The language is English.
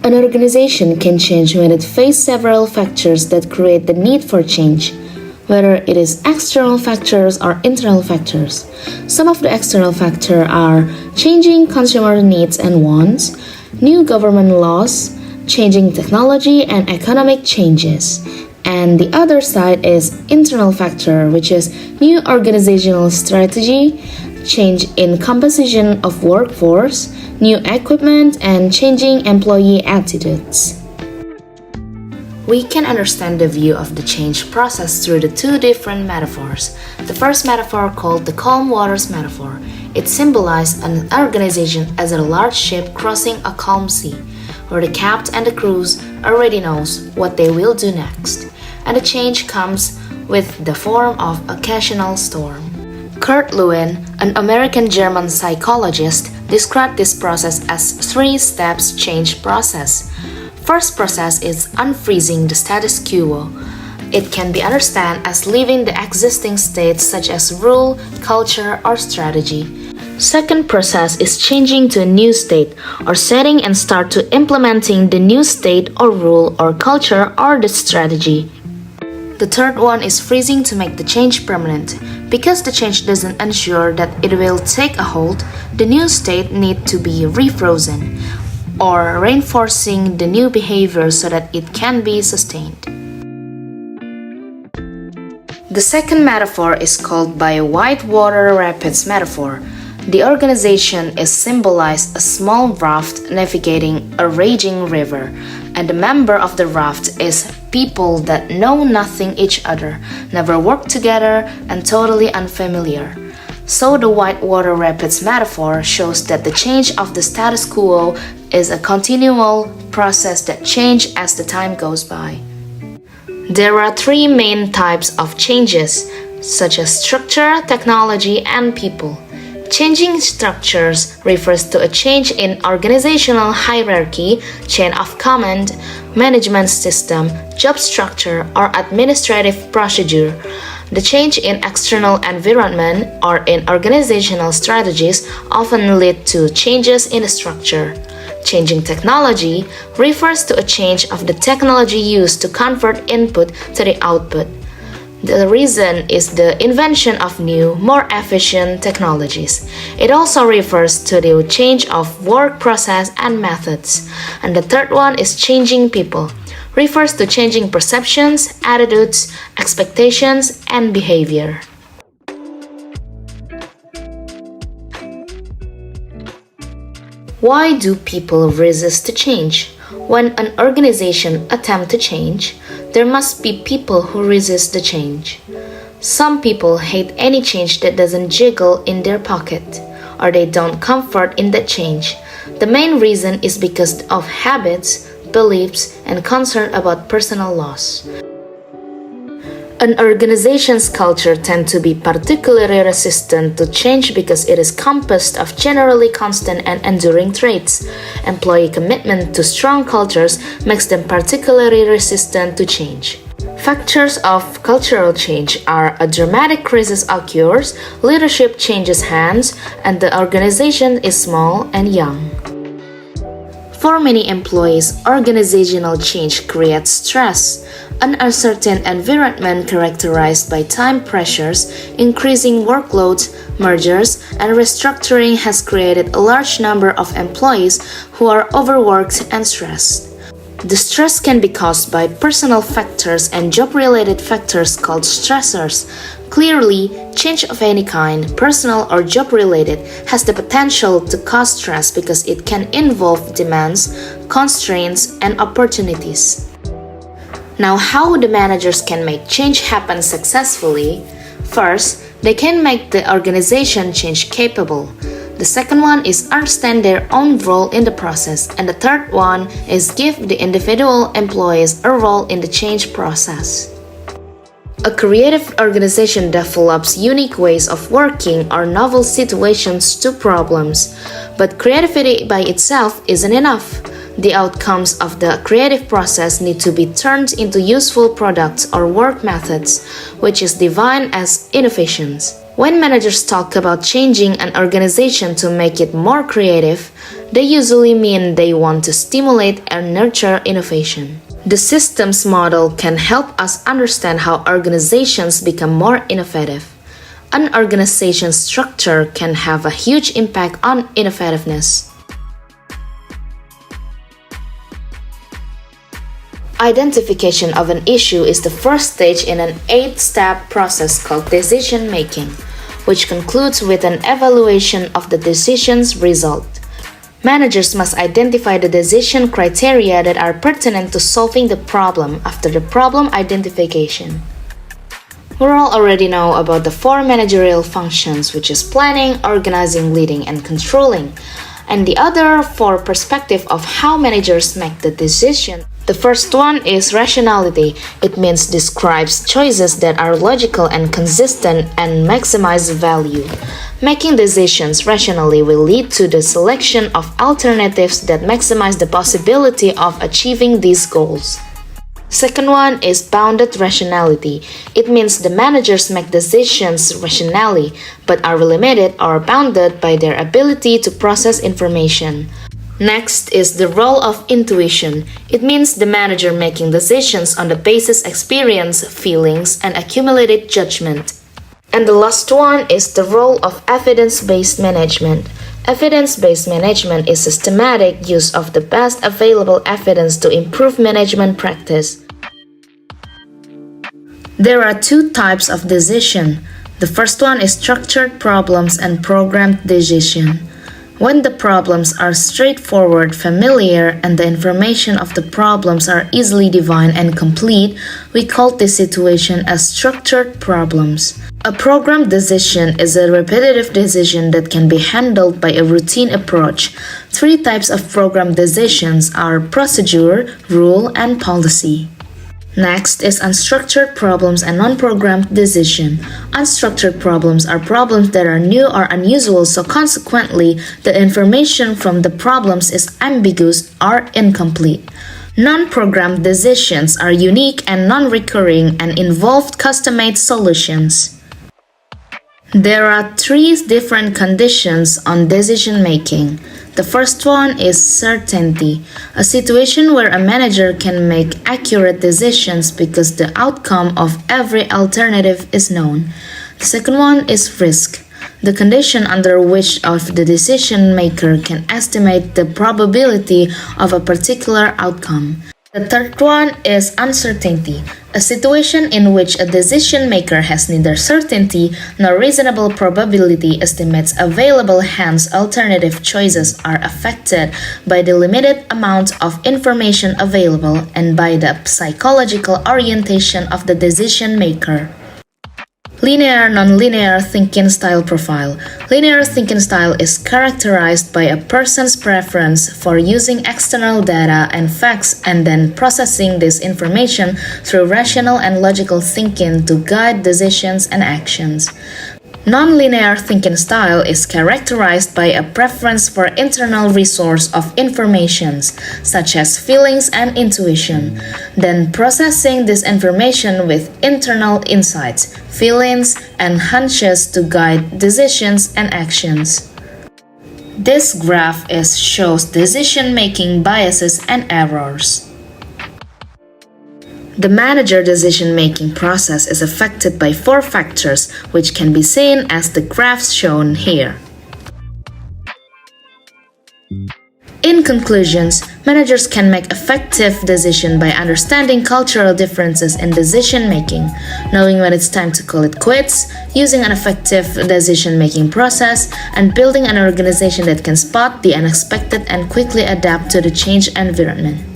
An organization can change when it faces several factors that create the need for change, whether it is external factors or internal factors. Some of the external factors are changing consumer needs and wants, new government laws, changing technology and economic changes. And the other side is internal factor, which is new organizational strategy, change in composition of workforce, new equipment, and changing employee attitudes. We can understand the view of the change process through the two different metaphors. The first metaphor, called the calm waters metaphor, it symbolizes an organization as a large ship crossing a calm sea, where the captain and the crews already knows what they will do next, and the change comes with the form of occasional storm. Kurt Lewin, an American-German psychologist, described this process as three steps change process. First process is unfreezing the status quo. It can be understood as leaving the existing state such as rule, culture, or strategy. Second process is changing to a new state or setting and start to implementing the new state or rule or culture or the strategy. The third one is freezing to make the change permanent. Because the change doesn't ensure that it will take a hold, the new state needs to be refrozen or reinforcing the new behavior so that it can be sustained. The second metaphor is called by whitewater rapids metaphor. The organization is symbolized a small raft navigating a raging river, and the member of the raft is people that know nothing each other, never work together, and totally unfamiliar. So the whitewater rapids metaphor shows that the change of the status quo is a continual process that changes as the time goes by. There are three main types of changes, such as structure, technology, and people. Changing structures refers to a change in organizational hierarchy, chain of command, management system, job structure, or administrative procedure. The change in external environment or in organizational strategies often lead to changes in the structure. Changing technology refers to a change of the technology used to convert input to the output. The reason is the invention of new, more efficient technologies. It also refers to the change of work process and methods. And the third one is changing people. Refers to changing perceptions, attitudes, expectations, and behavior. Why do people resist to change? When an organization attempts to change, there must be people who resist the change. Some people hate any change that doesn't jiggle in their pocket, or they don't comfort in that change. The main reason is because of habits, beliefs, and concern about personal loss. An organization's culture tends to be particularly resistant to change because it is composed of generally constant and enduring traits. Employee commitment to strong cultures makes them particularly resistant to change. Factors of cultural change are a dramatic crisis occurs, leadership changes hands, and the organization is small and young. For many employees, organizational change creates stress. An uncertain environment characterized by time pressures, increasing workloads, mergers, and restructuring has created a large number of employees who are overworked and stressed. The stress can be caused by personal factors and job-related factors called stressors. Clearly, change of any kind, personal or job-related, has the potential to cause stress because it can involve demands, constraints, and opportunities. Now, how the managers can make change happen successfully? First, they can make the organization change capable. The second one is understand their own role in the process. And the third one is give the individual employees a role in the change process. A creative organization develops unique ways of working or novel situations to problems. But creativity by itself isn't enough. The outcomes of the creative process need to be turned into useful products or work methods, which is defined as innovations. When managers talk about changing an organization to make it more creative, They usually mean they want to stimulate and nurture innovation. The systems model can help us understand how organizations become more innovative. An organization's structure can have a huge impact on innovativeness. Identification of an issue is the first stage in an 8-step process called decision making, which concludes with an evaluation of the decision's result. Managers must identify the decision criteria that are pertinent to solving the problem after the problem identification. We all already know about the 4 managerial functions, which is planning, organizing, leading, and controlling, and the other 4 perspectives of how managers make the decision. The first one is rationality. It means describes choices that are logical and consistent and maximize value. Making decisions rationally will lead to the selection of alternatives that maximize the possibility of achieving these goals. Second one is bounded rationality. It means the managers make decisions rationally, but are limited or bounded by their ability to process information. Next is the role of intuition. It means the manager making decisions on the basis of experience, feelings, and accumulated judgment. And the last one is the role of evidence-based management. Evidence-based management is systematic use of the best available evidence to improve management practice. There are 2 types of decision. The first one is structured problems and programmed decision. When the problems are straightforward, familiar, and the information of the problems are easily defined and complete, we call this situation as structured problems. A programmed decision is a repetitive decision that can be handled by a routine approach. 3 types of programmed decisions are procedure, rule, and policy. Next is unstructured problems and non-programmed decision. Unstructured problems are problems that are new or unusual, so consequently, the information from the problems is ambiguous or incomplete. Non-programmed decisions are unique and non-recurring and involve custom-made solutions. There are 3 different conditions on decision making. The first one is certainty, a situation where a manager can make accurate decisions because the outcome of every alternative is known. The second one is risk, the condition under which the decision maker can estimate the probability of a particular outcome. The third one is uncertainty, a situation in which a decision maker has neither certainty nor reasonable probability estimates available, hence alternative choices are affected by the limited amount of information available and by the psychological orientation of the decision maker. Linear non-linear thinking style profile. Linear thinking style is characterized by a person's preference for using external data and facts and then processing this information through rational and logical thinking to guide decisions and actions. Non-linear thinking style is characterized by a preference for internal resource of informations, such as feelings and intuition, then processing this information with internal insights, feelings, and hunches to guide decisions and actions. This graph shows decision-making biases and errors. The manager decision-making process is affected by 4 factors, which can be seen as the graphs shown here. In conclusions, managers can make effective decisions by understanding cultural differences in decision-making, knowing when it's time to call it quits, using an effective decision-making process, and building an organization that can spot the unexpected and quickly adapt to the changed environment.